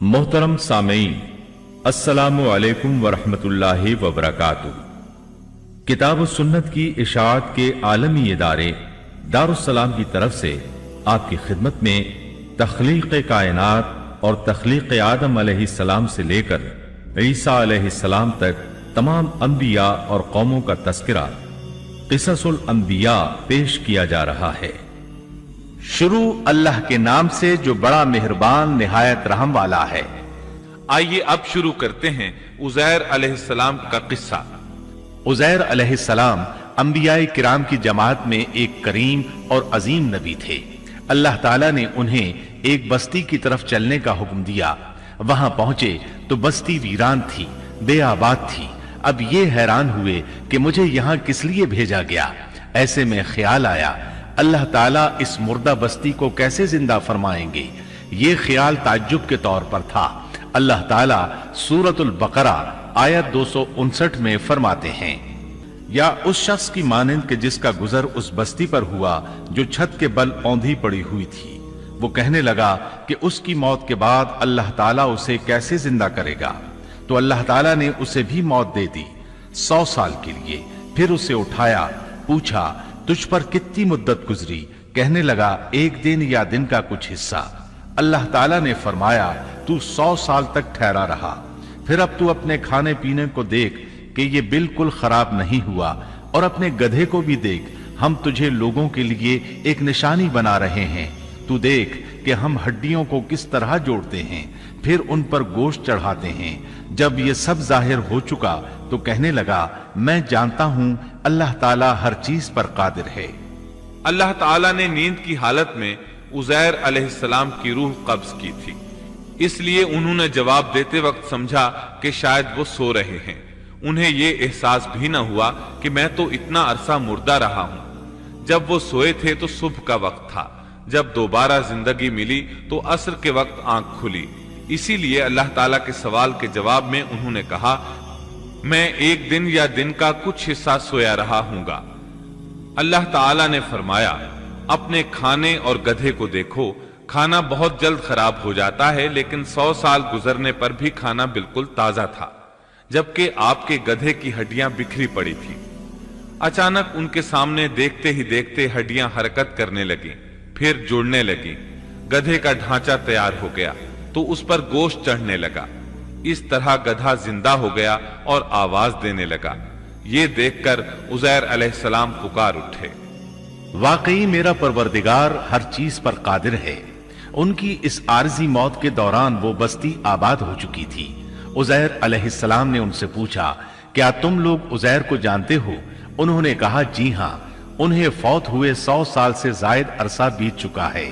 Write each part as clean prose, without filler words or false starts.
मोहतरम सामीन, अस्सलामु अलैकुम वरहमतुल्लाहि वबरकातुह। किताब सुन्नत की इशाअत के आलमी इदारे दारुस्सलाम की तरफ से आपकी खिदमत में तख्लीक कायनात और तख्लीक आदम अलैहिस्सलाम से लेकर ईसा अलैहिस्सलाम तक तमाम अंबिया और कौमों का तस्करा क़िससुल अंबिया पेश किया जा रहा है। शुरू अल्लाह के नाम से जो बड़ा मेहरबान निहायत रहम वाला है। आइए अब शुरू करते हैं उज़ैर अलैहिस्सलाम का किस्सा। उज़ैर अलैहिस्सलाम अंबियाए किराम की जमात में एक करीम और अजीम नबी थे। अल्लाह ताला ने उन्हें एक बस्ती की तरफ चलने का हुक्म दिया। वहां पहुंचे तो बस्ती वीरान थी, बेआबाद थी। अब ये हैरान हुए कि मुझे यहां किस लिए भेजा गया। ऐसे में ख्याल आया अल्लाह ताला इस मुर्दा बस्ती को कैसे जिंदा फरमाएंगे। ये ख्याल ताज्जुब के तौर पर था। अल्लाह ताला सूरतुल बकरा आयत 259 में फरमाते हैं, या उस शख्स की मानिंद के जिसका गुजर उस बस्ती पर हुआ जो छत के बल औंधी पड़ी हुई थी। वो कहने लगा कि उसकी मौत के बाद अल्लाह ताला उसे कैसे जिंदा करेगा। तो अल्लाह ताला ने उसे भी मौत दे दी 100 साल के लिए। फिर उसे उठाया, पूछा तुझ पर कितनी मुद्दत गुजरी। कहने लगा एक दिन या दिन का कुछ हिस्सा। अल्लाह ताला ने फरमाया तू 100 साल तक ठहरा रहा। फिर अब तू अपने खाने पीने को देख कि ये बिल्कुल खराब नहीं हुआ, और अपने गधे को भी देख, हम तुझे लोगों के लिए एक निशानी बना रहे हैं। तू देख कि हम हड्डियों को किस तरह जोड़ते हैं, फिर उन पर गोश्त चढ़ाते हैं। जब ये सब जाहिर हो चुका तो कहने लगा मैं जानता हूं अल्लाह ताला हर चीज पर कादिर है। अल्लाह ताला ने नींद की हालत में उज़ैर अलैहिस्सलाम की रूह कब्ज की थी। इसलिए उन्होंने जवाब देते वक्त समझा कि शायद वो सो रहे हैं। उन्हें ये एहसास भी न हुआ कि मैं तो इतना अरसा मुर्दा रहा हूं। जब वो सोए थे तो सुबह का वक्त था। जब दोबारा जिंदगी मिली तो असर के वक्त आंख खुली। इसीलिए अल्लाह ताला के सवाल के जवाब में उन्होंने कहा मैं एक दिन या दिन का कुछ हिस्सा सोया रहा हूंगा। अल्लाह ताला ने फरमाया अपने खाने और गधे को देखो, खाना बहुत जल्द खराब हो जाता है, लेकिन 100 साल गुजरने पर भी खाना बिल्कुल ताजा था, जबकि आपके गधे की हड्डियां बिखरी पड़ी थी। अचानक उनके सामने देखते ही देखते हड्डियां हरकत करने लगी, फिर जुड़ने लगी। गधे का ढांचा तैयार हो गया तो उस पर गोश्त चढ़ने लगा। इस तरह गधा जिंदा हो गया और आवाज देने लगा। ये देखकर उज़ैर अलैहिस्सलाम पुकार उठे, वाकई मेरा परवरदिगार हर चीज पर कादिर है। उनकी इस आरजी मौत के दौरान वो बस्ती आबाद हो चुकी थी। उज़ैर अलैहिस्सलाम ने उनसे पूछा क्या तुम लोग उज़ैर को जानते हो। उन्होंने कहा जी हां, उन्हें फौत हुए 100 साल से जायद अरसा बीत चुका है।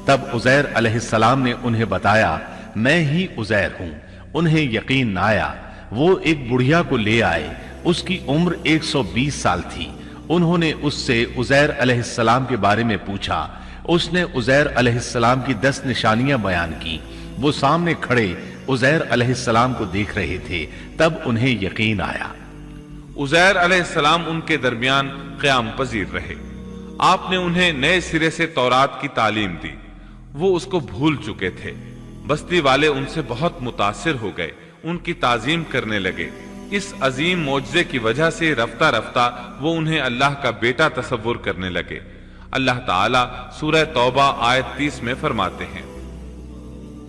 तब उज़ैर अलैहिस्सलाम ने उन्हें बताया मैं ही उज़ैर हूं। उन्हें यकीन न आया। वो एक बुढ़िया को ले आए, उसकी उम्र 120 साल थी। उन्होंने उससे उज़ैर अलैहिस्सलाम के बारे में पूछा। उसने उज़ैर अलैहिस्सलाम की 10 निशानियां बयान की। वो सामने खड़े उज़ैर अलैहिस्सलाम को देख रहे थे। तब उन्हें यकीन आया। उज़ैर अलैहिस्सलाम उनके दरमियान क़याम पजीर रहे। आपने उन्हें नए सिरे से तौरात की तालीम दी। वो उसको भूल चुके थे। बस्ती वाले उनसे बहुत मुतासिर हो गए, उनकी ताजीम करने लगे। इस अजीम मोजज़े की वजह से रफ्ता रफ्ता वो उन्हें अल्लाह का बेटा तसव्वुर करने लगे। अल्लाह ताला सूरह तौबा आयत 30 में फरमाते हैं,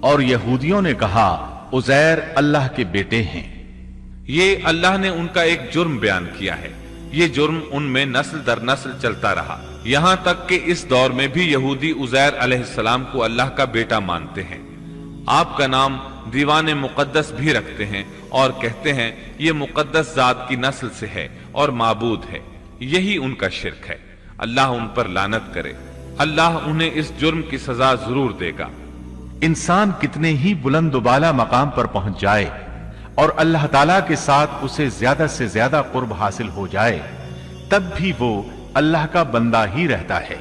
और यहूदियों ने कहा उज़ैर अल्लाह के बेटे हैं। ये अल्लाह ने उनका एक जुर्म बयान किया है। ये जुर्म उनमें नस्ल दर नस्ल चलता रहा, यहां तक कि इस दौर में भी यहूदी उज़ैर अलैहिस्सलाम को अल्लाह का बेटा मानते हैं। आपका नाम दीवाने मुकद्दस भी रखते हैं और कहते हैं ये मुकद्दस जात की नस्ल से है और माबूद है। यही उनका शिर्क है। अल्लाह उन पर लानत करे। अल्लाह उन्हें इस जुर्म की सजा जरूर देगा। इंसान कितने ही बुलंदबाला मकाम पर पहुंच जाए और अल्लाह ताला के साथ उसे ज्यादा से ज्यादा कुर्ब हासिल हो जाए, तब भी वो अल्लाह का बंदा ही रहता है।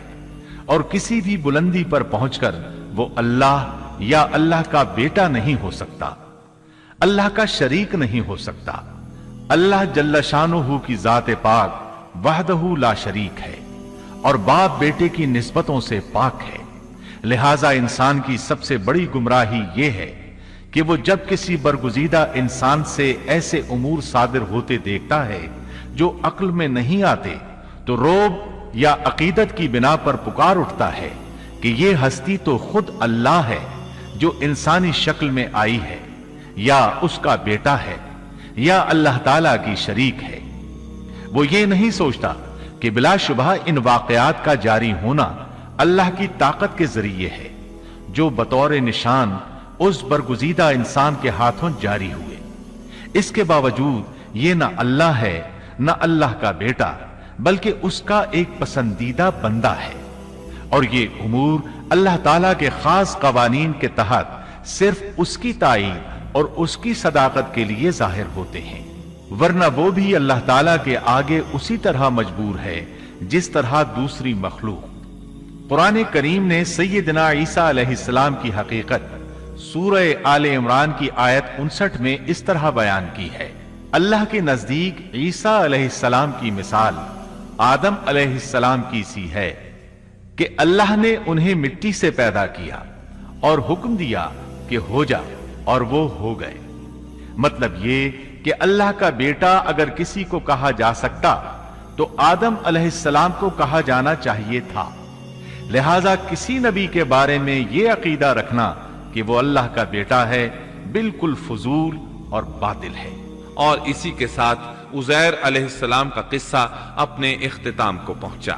और किसी भी बुलंदी पर पहुंचकर वो अल्लाह या अल्लाह का बेटा नहीं हो सकता, अल्लाह का शरीक नहीं हो सकता। अल्लाह जल्ल शानुहू की जात पाक वहदहू ला शरीक है और बाप बेटे की निस्बतों से पाक है। लिहाजा इंसान की सबसे बड़ी गुमराही यह है کہ وہ جب کسی برگزیدہ انسان سے ایسے امور صادر ہوتے دیکھتا ہے جو عقل میں نہیں آتے تو رعب یا عقیدت کی بنا پر پکار اٹھتا ہے کہ یہ ہستی تو خود اللہ ہے جو انسانی شکل میں آئی ہے، یا اس کا بیٹا ہے، یا اللہ تعالی کی شریک ہے۔ وہ یہ نہیں سوچتا کہ بلا شبہ ان واقعات کا جاری ہونا اللہ کی طاقت کے ذریعے ہے جو بطور نشان اس برگزیدہ انسان کے ہاتھوں جاری ہوئے۔ اس کے باوجود یہ نہ اللہ ہے نہ اللہ کا بیٹا، بلکہ اس کا ایک پسندیدہ بندہ ہے، اور یہ امور اللہ تعالیٰ کے خاص قوانین کے تحت صرف اس کی تائید اور اس کی صداقت کے لیے ظاہر ہوتے ہیں، ورنہ وہ بھی اللہ تعالیٰ کے آگے اسی طرح مجبور ہے جس طرح دوسری مخلوق۔ قرآن کریم نے سیدنا عیسیٰ علیہ السلام کی حقیقت سورہ آل عمران کی آیت 59 میں اس طرح بیان کی ہے: اللہ کے نزدیک عیسیٰ علیہ السلام کی مثال آدم علیہ السلام کی سی ہے کہ اللہ نے انہیں مٹی سے پیدا کیا اور حکم دیا کہ ہو جا، اور وہ ہو گئے۔ مطلب یہ کہ اللہ کا بیٹا اگر کسی کو کہا جا سکتا تو آدم علیہ السلام کو کہا جانا چاہیے تھا، لہذا کسی نبی کے بارے میں یہ عقیدہ رکھنا کہ وہ اللہ کا بیٹا ہے بالکل فضول اور باطل ہے۔ اور اسی کے ساتھ عزیر علیہ السلام کا قصہ اپنے اختتام کو پہنچا۔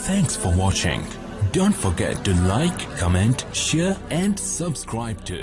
Thanks for watching. Don't forget to like, comment, share and subscribe to